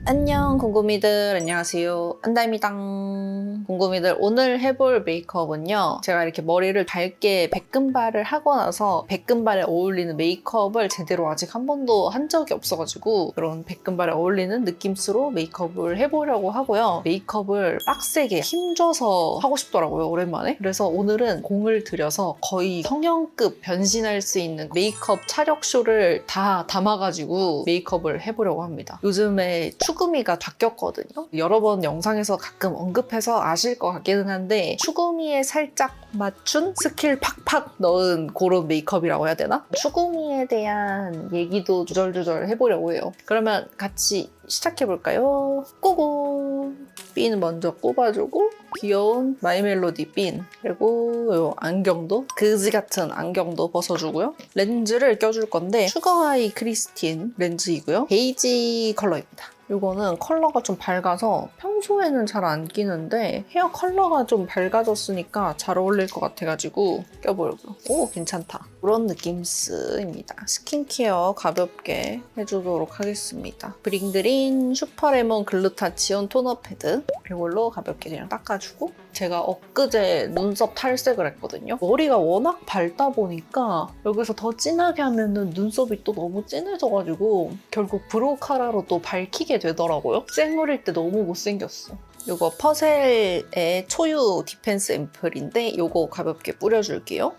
안녕 궁금이들, 안녕하세요, 안다입니다. 궁금이들, 오늘 해볼 메이크업은요, 제가 이렇게 머리를 밝게 백금발을 하고 나서 백금발에 어울리는 메이크업을 제대로 아직 한 번도 한 적이 없어가지고 그런 백금발에 어울리는 느낌으로 메이크업을 해보려고 하고요. 메이크업을 빡세게 힘줘서 하고 싶더라고요, 오랜만에. 그래서 오늘은 공을 들여서 거의 성형급 변신할 수 있는 메이크업 차력쇼를 다 담아가지고 메이크업을 해보려고 합니다. 요즘에 추구미가 바뀌었거든요. 여러 번 영상에서 가끔 언급해서 아실 것 같기는 한데 추구미에 살짝 맞춘 스킬 팍팍 넣은 그런 메이크업이라고 해야 되나? 추구미에 대한 얘기도 주절주절 해보려고 해요. 그러면 같이 시작해볼까요? 꼬고! 핀 먼저 꼽아주고 귀여운 마이멜로디 핀, 그리고 요 안경도 그지 같은 안경도 벗어주고요. 렌즈를 껴줄 건데 슈가하이 크리스틴 렌즈이고요. 베이지 컬러입니다. 이거는 컬러가 좀 밝아서 평소에는 잘 안 끼는데 헤어 컬러가 좀 밝아졌으니까 잘 어울릴 것 같아가지고 껴보려고요. 오, 괜찮다. 그런 느낌스입니다. 스킨케어 가볍게 해주도록 하겠습니다. 브링드린 슈퍼레몬 글루타치온 토너 패드, 이걸로 가볍게 그냥 닦아주고, 제가 엊그제 눈썹 탈색을 했거든요. 머리가 워낙 밝다 보니까 여기서 더 진하게 하면은 눈썹이 또 너무 진해져가지고 결국 브로우 카라로 또 밝히게 되더라고요. 쌩얼일 때 너무 못생겼어. 이거 퍼셀의 초유 디펜스 앰플인데 이거 가볍게 뿌려줄게요.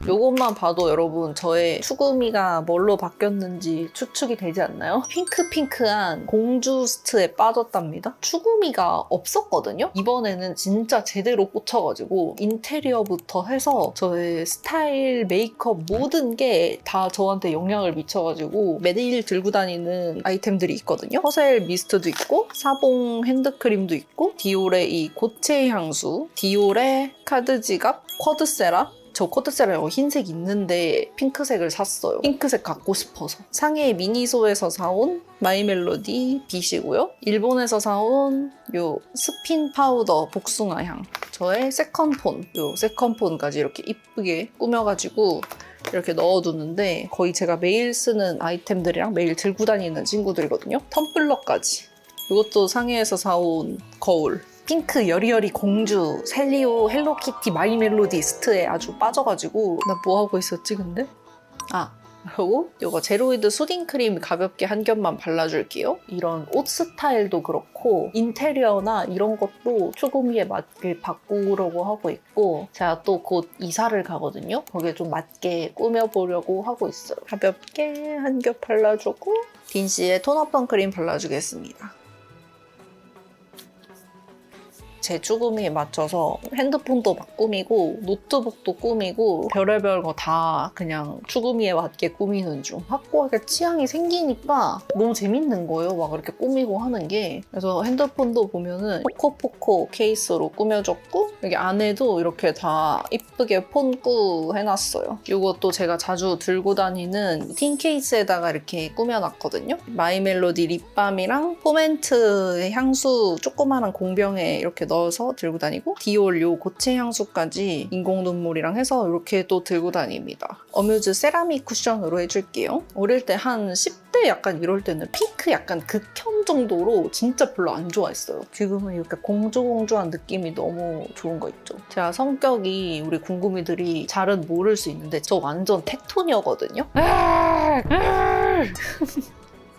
이것만 봐도 여러분 저의 추구미가 뭘로 바뀌었는지 추측이 되지 않나요? 핑크핑크한 공주스트에 빠졌답니다. 추구미가 없었거든요? 이번에는 진짜 제대로 꽂혀가지고 인테리어부터 해서 저의 스타일, 메이크업 모든 게 다 저한테 영향을 미쳐가지고 매일 들고 다니는 아이템들이 있거든요. 퍼셀 미스트도 있고 사봉 핸드크림도 있고 디올의 이 고체 향수, 디올의 카드 지갑, 쿼드세라, 저 코트세라 이거 흰색 있는데 핑크색을 샀어요. 핑크색 갖고 싶어서. 상해 미니소에서 사온 마이멜로디 빛이고요. 일본에서 사온 요 스핀 파우더 복숭아 향. 저의 세컨폰. 요 세컨폰까지 이렇게 이쁘게 꾸며가지고 이렇게 넣어두는데 거의 제가 매일 쓰는 아이템들이랑 매일 들고 다니는 친구들이거든요. 텀블러까지. 이것도 상해에서 사온 거울. 핑크 여리여리 공주 셀리오 헬로키티 마이멜로디스트에 아주 빠져가지고 나 뭐하고 있었지 근데? 그리고 이거 제로이드 수딩 크림 가볍게 한 겹만 발라줄게요. 이런 옷 스타일도 그렇고 인테리어나 이런 것도 추구미에 맞게 바꾸려고 하고 있고, 제가 또 곧 이사를 가거든요. 거기에 좀 맞게 꾸며보려고 하고 있어요. 가볍게 한 겹 발라주고 딘씨의 톤업 선크림 발라주겠습니다. 제 추구미에 맞춰서 핸드폰도 막 꾸미고 노트북도 꾸미고 별의별 거 다 그냥 추구미에 맞게 꾸미는 중. 확고하게 취향이 생기니까 너무 재밌는 거예요. 막 이렇게 꾸미고 하는 게. 그래서 핸드폰도 보면은 포코포코 케이스로 꾸며줬고 여기 안에도 이렇게 다 이쁘게 폰꾸 해놨어요. 이것도 제가 자주 들고 다니는 틴 케이스에다가 이렇게 꾸며놨거든요. 마이멜로디 립밤이랑 포멘트의 향수 조그마한 공병에 이렇게 넣어서 들고 다니고, 디올 요 고체 향수까지 인공 눈물이랑 해서 이렇게 또 들고 다닙니다. 어뮤즈 세라믹 쿠션으로 해줄게요. 어릴 때 한 10대 약간 이럴 때는 핑크 약간 극혐 정도로 진짜 별로 안 좋아했어요. 지금은 이렇게 공주공주한 느낌이 너무 좋은 거 있죠. 제가 성격이 우리 궁금이들이 잘은 모를 수 있는데 저 완전 텍토녀거든요.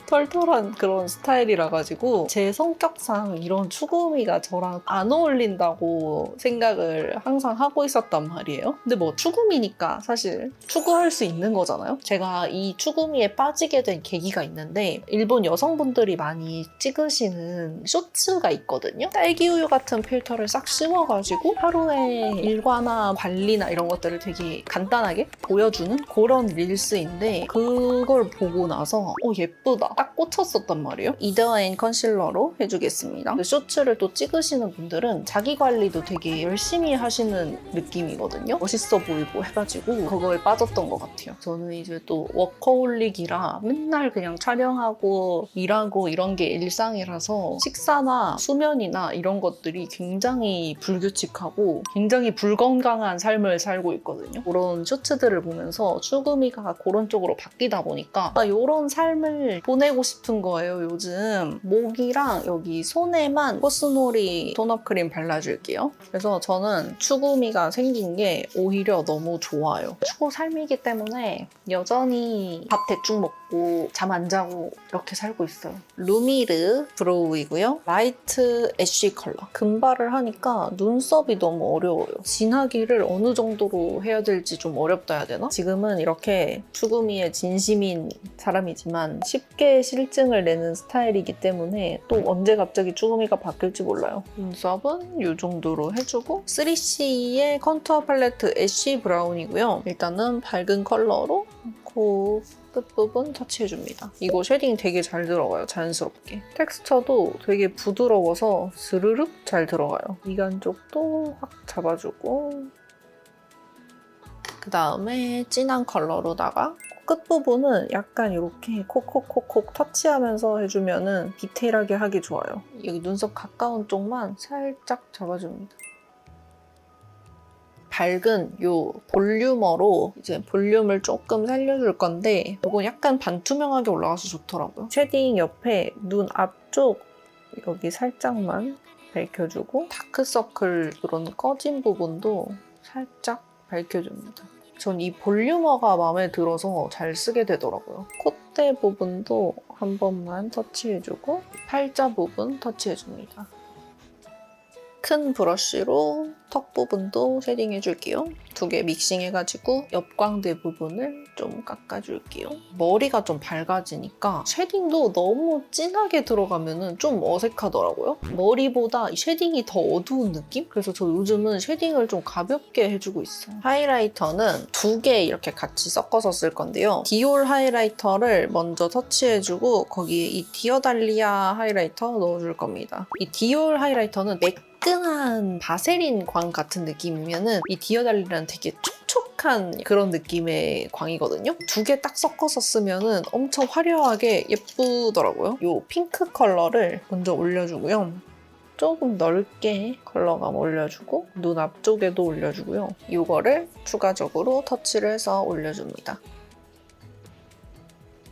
털털한 그런 스타일이라 가지고 제 성격상 이런 추구미가 저랑 안 어울린다고 생각을 항상 하고 있었단 말이에요. 근데 뭐 추구미니까 사실 추구할 수 있는 거잖아요. 제가 이 추구미에 빠지게 된 계기가 있는데 일본 여성분들이 많이 찍으시는 쇼츠가 있거든요. 딸기우유 같은 필터를 싹 씌워가지고 하루에 일과나 관리나 이런 것들을 되게 간단하게 보여주는 그런 릴스인데 그걸 보고 나서 예쁘다. 딱 꽂혔었단 말이에요. 이더앤 컨실러로 해주겠습니다. 쇼츠를 또 찍으시는 분들은 자기 관리도 되게 열심히 하시는 느낌이거든요. 멋있어 보이고 해가지고 그거에 빠졌던 것 같아요. 저는 이제 또 워커홀릭이라 맨날 그냥 촬영하고 일하고 이런 게 일상이라서 식사나 수면이나 이런 것들이 굉장히 불규칙하고 굉장히 불건강한 삶을 살고 있거든요. 그런 쇼츠들을 보면서 추구미가 그런 쪽으로 바뀌다 보니까 이런 삶을 보내 바르고 싶은 거예요, 요즘. 목이랑 여기 손에만 코스모리 톤업 크림 발라줄게요. 그래서 저는 추구미가 생긴 게 오히려 너무 좋아요. 추구 삶이기 때문에 여전히 밥 대충 먹고 잠 안 자고 이렇게 살고 있어요. 루미르 브로우이고요. 라이트 애쉬 컬러. 금발을 하니까 눈썹이 너무 어려워요. 진하기를 어느 정도로 해야 될지 좀 어렵다 해야 되나? 지금은 이렇게 추구미에 진심인 사람이지만 쉽게 실증을 내는 스타일이기 때문에 또 언제 갑자기 추구미가 바뀔지 몰라요. 눈썹은 이 정도로 해주고 3CE의 컨투어 팔레트 애쉬 브라운이고요. 일단은 밝은 컬러로 코 끝부분 터치해줍니다. 이거 쉐딩 되게 잘 들어가요, 자연스럽게. 텍스처도 되게 부드러워서 스르륵 잘 들어가요. 미간 쪽도 확 잡아주고 그 다음에 진한 컬러로다가 끝부분은 약간 이렇게 콕콕콕콕 터치하면서 해주면 디테일하게 하기 좋아요. 여기 눈썹 가까운 쪽만 살짝 잡아줍니다. 밝은 요 볼륨어로 이제 볼륨을 조금 살려줄 건데 이건 약간 반투명하게 올라가서 좋더라고요. 쉐딩 옆에 눈 앞쪽 여기 살짝만 밝혀주고 다크서클 그런 꺼진 부분도 살짝 밝혀줍니다. 전 이 볼륨어가 마음에 들어서 잘 쓰게 되더라고요. 콧대 부분도 한 번만 터치해주고 팔자 부분 터치해줍니다. 큰 브러쉬로 턱 부분도 쉐딩해줄게요. 두 개 믹싱해가지고 옆광대 부분을 좀 깎아줄게요. 머리가 좀 밝아지니까 쉐딩도 너무 진하게 들어가면 좀 어색하더라고요. 머리보다 쉐딩이 더 어두운 느낌? 그래서 저 요즘은 쉐딩을 좀 가볍게 해주고 있어요. 하이라이터는 두 개 이렇게 같이 섞어서 쓸 건데요. 디올 하이라이터를 먼저 터치해주고 거기에 이 디어달리아 하이라이터 넣어줄 겁니다. 이 디올 하이라이터는 매끈한 바세린 광 같은 느낌이면은 이 디어달리아는 되게 촉촉한 그런 느낌의 광이거든요. 두 개 딱 섞어서 쓰면은 엄청 화려하게 예쁘더라고요. 이 핑크 컬러를 먼저 올려주고요. 조금 넓게 컬러감 올려주고 눈 앞쪽에도 올려주고요. 이거를 추가적으로 터치를 해서 올려줍니다.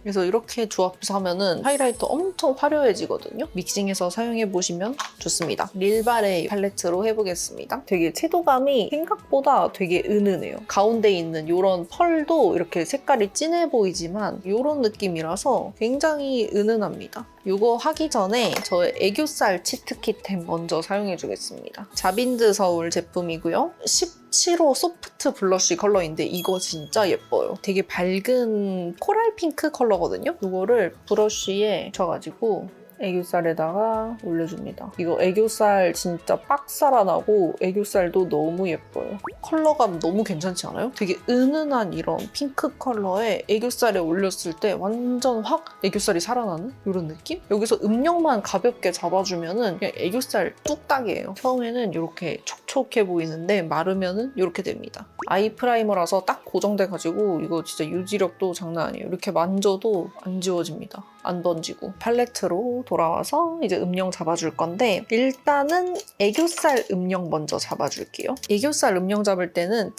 그래서 이렇게 조합해서 하면은 하이라이터 엄청 화려해지거든요. 믹싱해서 사용해보시면 좋습니다. 릴바레 팔레트로 해보겠습니다. 되게 채도감이 생각보다 되게 은은해요. 가운데 있는 이런 펄도 이렇게 색깔이 진해 보이지만 이런 느낌이라서 굉장히 은은합니다. 이거 하기 전에 저의 애교살 치트키템 먼저 사용해주겠습니다. 자빈드 서울 제품이고요. 17호 소프트 블러쉬 컬러인데 이거 진짜 예뻐요. 되게 밝은 코랄 핑크 컬러거든요. 이거를 브러쉬에 묻혀가지고 애교살에다가 올려줍니다. 이거 애교살 진짜 빡 살아나고 애교살도 너무 예뻐요. 컬러감 너무 괜찮지 않아요? 되게 은은한 이런 핑크 컬러에 애교살에 올렸을 때 완전 확 애교살이 살아나는 이런 느낌? 여기서 음영만 가볍게 잡아주면은 그냥 애교살 뚝딱이에요. 처음에는 이렇게 촉촉해 보이는데 마르면은 이렇게 됩니다. 아이 프라이머라서 딱 고정돼가지고 이거 진짜 유지력도 장난 아니에요. 이렇게 만져도 안 지워집니다. 안 번지고. 팔레트로 돌아와서 이제 음영 잡아줄 건데 일단은 애교살 음영 먼저 잡아줄게요. 애교살 음영 잡을 때는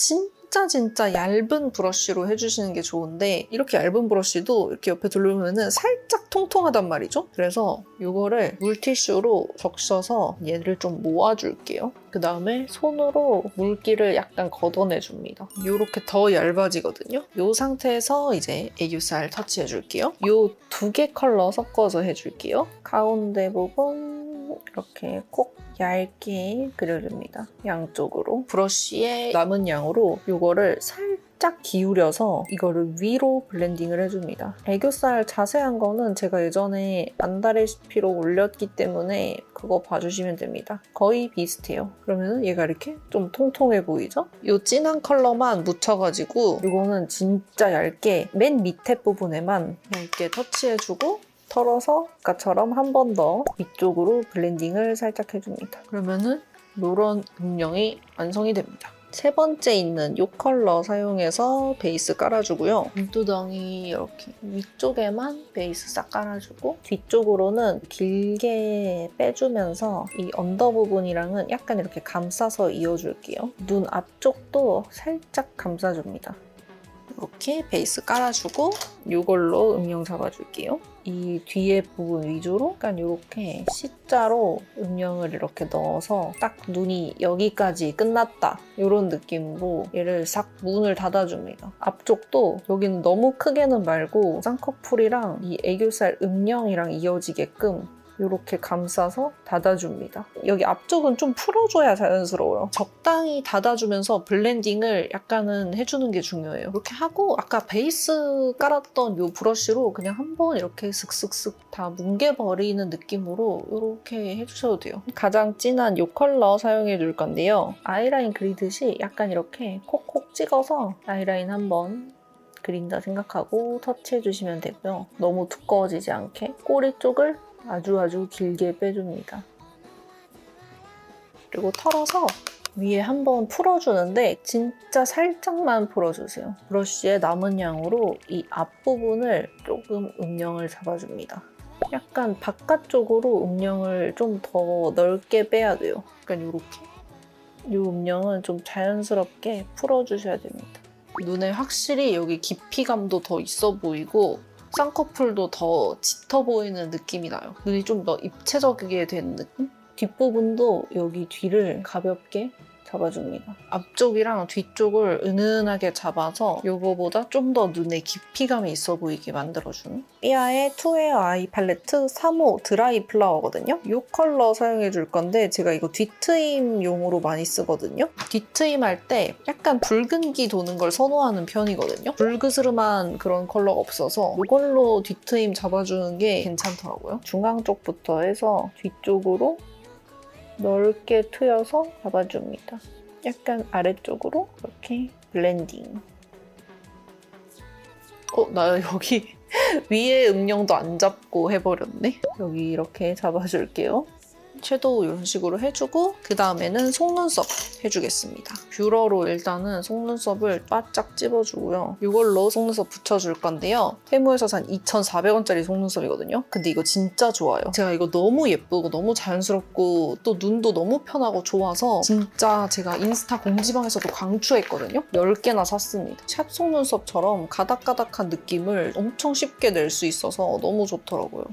진짜 얇은 브러쉬로 해주시는 게 좋은데 이렇게 얇은 브러쉬도 이렇게 옆에 둘러보면 살짝 통통하단 말이죠. 그래서 이거를 물티슈로 적셔서 얘를 좀 모아줄게요. 그 다음에 손으로 물기를 약간 걷어내줍니다. 이렇게 더 얇아지거든요. 이 상태에서 이제 애교살 터치해줄게요. 이 두 개 컬러 섞어서 해줄게요. 가운데 부분 이렇게 꼭 얇게 그려줍니다. 양쪽으로. 브러쉬의 남은 양으로 이거를 살짝 기울여서 이거를 위로 블렌딩을 해줍니다. 애교살 자세한 거는 제가 예전에 안다 레시피로 올렸기 때문에 그거 봐주시면 됩니다. 거의 비슷해요. 그러면 얘가 이렇게 좀 통통해 보이죠? 이 진한 컬러만 묻혀가지고 이거는 진짜 얇게 맨 밑에 부분에만 얇게 터치해주고 털어서 아까처럼 한 번 더 위쪽으로 블렌딩을 살짝 해줍니다. 그러면은 이런 음영이 완성이 됩니다. 세 번째 있는 이 컬러 사용해서 베이스 깔아주고요. 눈두덩이 이렇게 위쪽에만 베이스 싹 깔아주고 뒤쪽으로는 길게 빼주면서 이 언더 부분이랑은 약간 이렇게 감싸서 이어줄게요. 눈 앞쪽도 살짝 감싸줍니다. 이렇게 베이스 깔아주고 이걸로 음영 잡아줄게요. 이 뒤에 부분 위주로 약간 이렇게 C자로 음영을 이렇게 넣어서 딱 눈이 여기까지 끝났다 이런 느낌으로 얘를 싹 문을 닫아줍니다. 앞쪽도 여기는 너무 크게는 말고 쌍꺼풀이랑 이 애교살 음영이랑 이어지게끔 이렇게 감싸서 닫아줍니다. 여기 앞쪽은 좀 풀어줘야 자연스러워요. 적당히 닫아주면서 블렌딩을 약간은 해주는 게 중요해요. 이렇게 하고 아까 베이스 깔았던 이 브러쉬로 그냥 한번 이렇게 슥슥슥 다 뭉개버리는 느낌으로 이렇게 해주셔도 돼요. 가장 진한 이 컬러 사용해 줄 건데요. 아이라인 그리듯이 약간 이렇게 콕콕 찍어서 아이라인 한번 그린다 생각하고 터치해주시면 되고요. 너무 두꺼워지지 않게 꼬리 쪽을 아주 길게 빼줍니다. 그리고 털어서 위에 한번 풀어주는데 진짜 살짝만 풀어주세요. 브러쉬의 남은 양으로 이 앞부분을 조금 음영을 잡아줍니다. 약간 바깥쪽으로 음영을 좀 더 넓게 빼야 돼요. 약간 이렇게. 이 음영은 좀 자연스럽게 풀어주셔야 됩니다. 눈에 확실히 여기 깊이감도 더 있어 보이고 쌍꺼풀도 더 짙어 보이는 느낌이 나요. 눈이 좀 더 입체적이게 된 느낌? 뒷부분도 여기 뒤를 가볍게 잡아줍니다. 앞쪽이랑 뒤쪽을 은은하게 잡아서 이거보다 좀 더 눈에 깊이감이 있어 보이게 만들어주는 삐아의 투웨어 아이 팔레트 3호 드라이 플라워거든요. 이 컬러 사용해 줄 건데 제가 이거 뒤트임용으로 많이 쓰거든요. 뒤트임 할 때 약간 붉은기 도는 걸 선호하는 편이거든요. 붉으스름한 그런 컬러가 없어서 이걸로 뒤트임 잡아주는 게 괜찮더라고요. 중앙 쪽부터 해서 뒤쪽으로 넓게 트여서 잡아줍니다. 약간 아래쪽으로 이렇게 블렌딩. 나 여기 위에 음영도 안 잡고 해버렸네. 여기 이렇게 잡아줄게요. 섀도우 이런 식으로 해주고 그 다음에는 속눈썹 해주겠습니다. 뷰러로 일단은 속눈썹을 바짝 찝어주고요. 이걸로 속눈썹 붙여줄 건데요. 테무에서 산 2,400원짜리 속눈썹이거든요. 근데 이거 진짜 좋아요. 제가 이거 너무 예쁘고 너무 자연스럽고 또 눈도 너무 편하고 좋아서 진짜 제가 인스타 공지방에서도 강추했거든요. 10개나 샀습니다. 샵 속눈썹처럼 가닥가닥한 느낌을 엄청 쉽게 낼 수 있어서 너무 좋더라고요.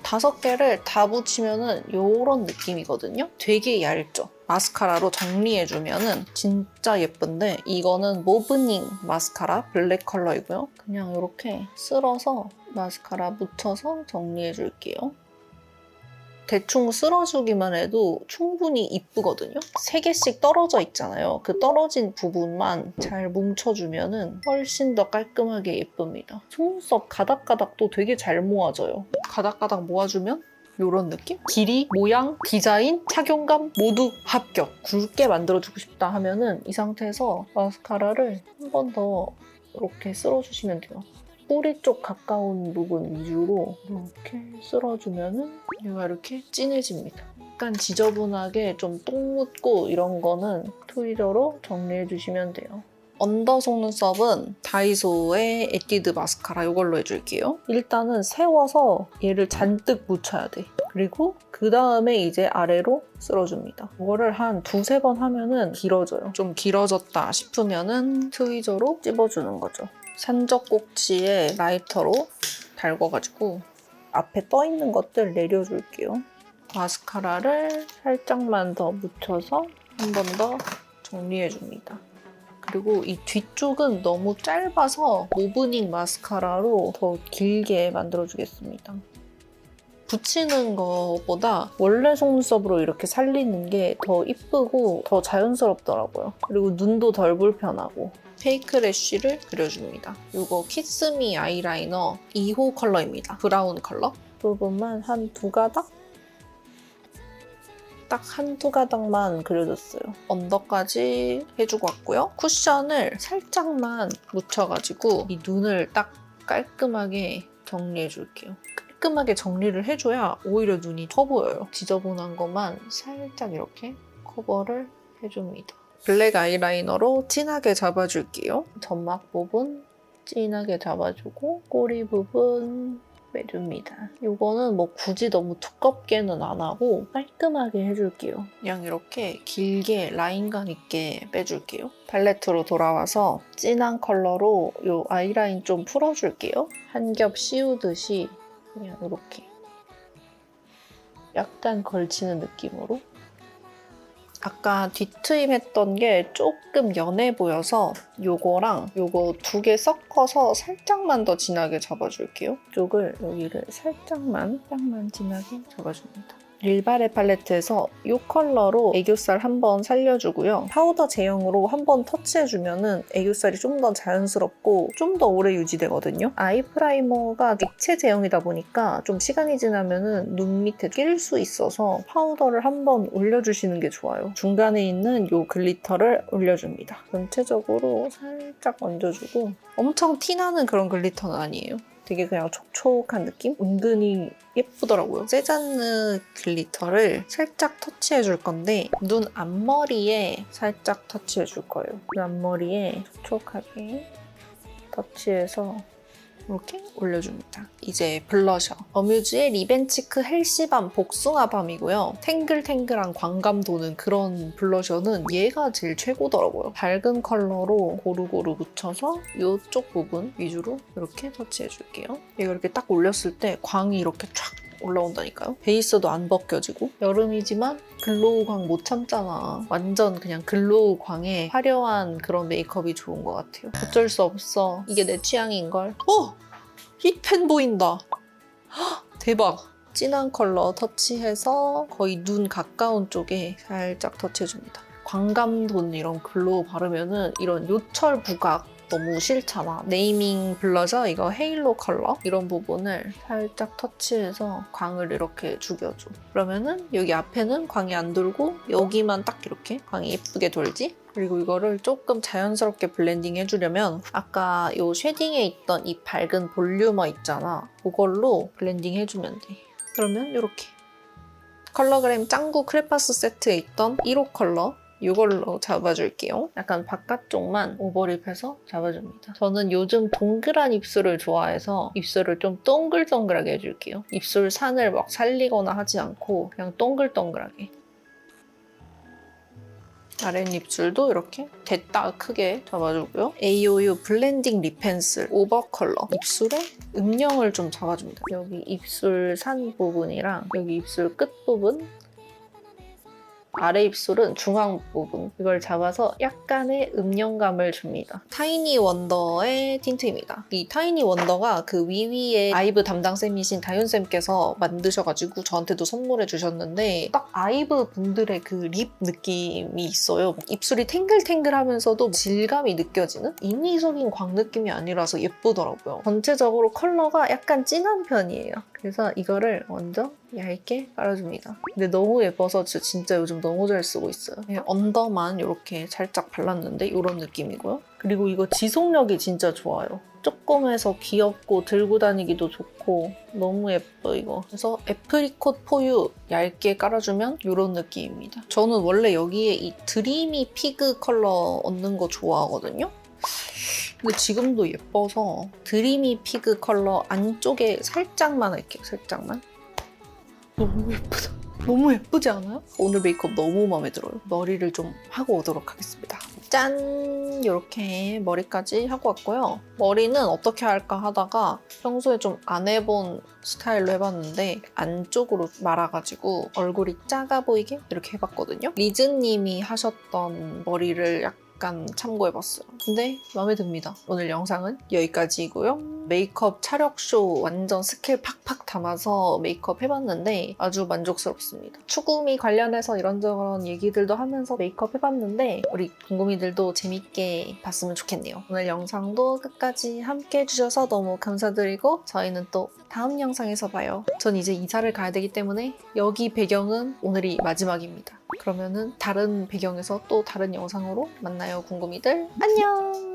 5개를 다 붙이면은 이런 느낌이거든요. 되게 얇죠? 마스카라로 정리해주면은 진짜 예쁜데 이거는 모브닝 마스카라 블랙 컬러이고요. 그냥 이렇게 쓸어서 마스카라 묻혀서 정리해줄게요. 대충 쓸어주기만 해도 충분히 이쁘거든요. 3개씩 떨어져 있잖아요. 그 떨어진 부분만 잘 뭉쳐주면 훨씬 더 깔끔하게 예쁩니다. 속눈썹 가닥가닥도 되게 잘 모아져요. 가닥가닥 모아주면 이런 느낌? 길이, 모양, 디자인, 착용감 모두 합격! 굵게 만들어주고 싶다 하면은 이 상태에서 마스카라를 한 번 더 이렇게 쓸어주시면 돼요. 뿌리 쪽 가까운 부분 위주로 이렇게 쓸어주면은 얘가 이렇게 진해집니다. 약간 지저분하게 좀 똥 묻고 이런 거는 트위저로 정리해주시면 돼요. 언더 속눈썹은 다이소의 에뛰드 마스카라 이걸로 해줄게요. 일단은 세워서 얘를 잔뜩 묻혀야 돼. 그리고 그 다음에 이제 아래로 쓸어줍니다. 이거를 한 2-3번 하면은 길어져요. 좀 길어졌다 싶으면은 트위저로 찝어주는 거죠. 산적꼭지에 라이터로 달궈가지고 앞에 떠있는 것들 내려줄게요. 마스카라를 살짝만 더 묻혀서 한 번 더 정리해줍니다. 그리고 이 뒤쪽은 너무 짧아서 모브닝 마스카라로 더 길게 만들어주겠습니다. 붙이는 것보다 원래 속눈썹으로 이렇게 살리는 게 더 이쁘고 더 자연스럽더라고요. 그리고 눈도 덜 불편하고. 페이크 래쉬를 그려줍니다. 이거 키스미 아이라이너 2호 컬러입니다. 브라운 컬러. 부분만 한 2가닥? 딱 1-2가닥만 그려줬어요. 언더까지 해주고 왔고요. 쿠션을 살짝만 묻혀가지고 이 눈을 딱 깔끔하게 정리해줄게요. 깔끔하게 정리를 해줘야 오히려 눈이 커 보여요. 지저분한 것만 살짝 이렇게 커버를 해줍니다. 블랙 아이라이너로 진하게 잡아줄게요. 점막 부분 진하게 잡아주고 꼬리 부분 빼줍니다. 이거는 뭐 굳이 너무 두껍게는 안 하고 깔끔하게 해줄게요. 그냥 이렇게 길게 라인감 있게 빼줄게요. 팔레트로 돌아와서 진한 컬러로 이 아이라인 좀 풀어줄게요. 한 겹 씌우듯이 그냥 이렇게 약간 걸치는 느낌으로. 아까 뒤트임 했던 게 조금 연해 보여서 요거랑 요거 두 개 섞어서 살짝만 더 진하게 잡아줄게요. 이쪽을 여기를 살짝만 진하게 잡아줍니다. 릴바레 팔레트에서 이 컬러로 애교살 한번 살려주고요. 파우더 제형으로 한번 터치해주면 애교살이 좀 더 자연스럽고 좀 더 오래 유지되거든요. 아이 프라이머가 액체 제형이다 보니까 좀 시간이 지나면 눈 밑에 낄 수 있어서 파우더를 한번 올려주시는 게 좋아요. 중간에 있는 이 글리터를 올려줍니다. 전체적으로 살짝 얹어주고 엄청 티나는 그런 글리터는 아니에요. 되게 그냥 촉촉한 느낌? 은근히 예쁘더라고요. 세잔느 글리터를 살짝 터치해 줄 건데 눈 앞머리에 살짝 터치해 줄 거예요. 눈 앞머리에 촉촉하게 터치해서 이렇게 올려줍니다. 이제 블러셔. 어뮤즈의 리벤치크 헬시밤 복숭아밤이고요. 탱글탱글한 광감 도는 그런 블러셔는 얘가 제일 최고더라고요. 밝은 컬러로 고루고루 묻혀서 이쪽 부분 위주로 이렇게 터치해줄게요. 이거 이렇게 딱 올렸을 때 광이 이렇게 촥 올라온다니까요. 베이스도 안 벗겨지고 여름이지만 글로우 광 못 참잖아. 완전 그냥 글로우 광에 화려한 그런 메이크업이 좋은 것 같아요. 어쩔 수 없어. 이게 내 취향인걸. 힙팬 보인다. 헉, 대박. 진한 컬러 터치해서 거의 눈 가까운 쪽에 살짝 터치해줍니다. 광감 돈 이런 글로우 바르면은 이런 요철 부각 너무 싫잖아. 네이밍 블러셔 이거 헤일로 컬러 이런 부분을 살짝 터치해서 광을 이렇게 죽여줘. 그러면은 여기 앞에는 광이 안 돌고 여기만 딱 이렇게 광이 예쁘게 돌지? 그리고 이거를 조금 자연스럽게 블렌딩 해주려면 아까 이 쉐딩에 있던 이 밝은 볼륨어 있잖아. 그걸로 블렌딩 해주면 돼. 그러면 이렇게 컬러그램 짱구 크레파스 세트에 있던 1호 컬러 이걸로 잡아줄게요. 약간 바깥쪽만 오버립해서 잡아줍니다. 저는 요즘 동그란 입술을 좋아해서 입술을 좀 동글동글하게 해줄게요. 입술 산을 막 살리거나 하지 않고 그냥 동글동글하게. 아랫입술도 이렇게 됐다 크게 잡아주고요. AOU 블렌딩 립 펜슬 오버 컬러 입술에 음영을 좀 잡아줍니다. 여기 입술 산 부분이랑 여기 입술 끝 부분 아래 입술은 중앙 부분 이걸 잡아서 약간의 음영감을 줍니다. 타이니 원더의 틴트입니다. 이 타이니 원더가 그 위위의 아이브 담당쌤이신 다윤쌤께서 만드셔가지고 저한테도 선물해 주셨는데 딱 아이브 분들의 그 립 느낌이 있어요. 입술이 탱글탱글하면서도 질감이 느껴지는 인위적인 광 느낌이 아니라서 예쁘더라고요. 전체적으로 컬러가 약간 진한 편이에요. 그래서 이거를 먼저 얇게 깔아줍니다. 근데 너무 예뻐서 진짜 요즘 너무 잘 쓰고 있어요. 언더만 이렇게 살짝 발랐는데 이런 느낌이고요. 그리고 이거 지속력이 진짜 좋아요. 조그매서 귀엽고 들고 다니기도 좋고 너무 예뻐 이거. 그래서 애프리콧 포유 얇게 깔아주면 이런 느낌입니다. 저는 원래 여기에 이 드리미 피그 컬러 얹는 거 좋아하거든요. 근데 지금도 예뻐서 드리미 피그 컬러 안쪽에 살짝만 할게요. 살짝만. 너무 예쁘다. 너무 예쁘지 않아요? 오늘 메이크업 너무 마음에 들어요. 머리를 좀 하고 오도록 하겠습니다. 짠! 이렇게 머리까지 하고 왔고요. 머리는 어떻게 할까 하다가 평소에 좀 안 해본 스타일로 해봤는데 안쪽으로 말아가지고 얼굴이 작아 보이게 이렇게 해봤거든요. 리즈님이 하셨던 머리를 약간 참고해봤어요. 근데 마음에 듭니다. 오늘 영상은 여기까지이고요. 메이크업 차력쇼 완전 스킬 팍팍 담아서 메이크업 해봤는데 아주 만족스럽습니다. 추구미 관련해서 이런저런 얘기들도 하면서 메이크업 해봤는데 우리 궁금이들도 재밌게 봤으면 좋겠네요. 오늘 영상도 끝까지 함께 해주셔서 너무 감사드리고 저희는 또 다음 영상에서 봐요. 전 이제 이사를 가야 되기 때문에 여기 배경은 오늘이 마지막입니다. 그러면은 다른 배경에서 또 다른 영상으로 만나요, 궁금이들. 안녕!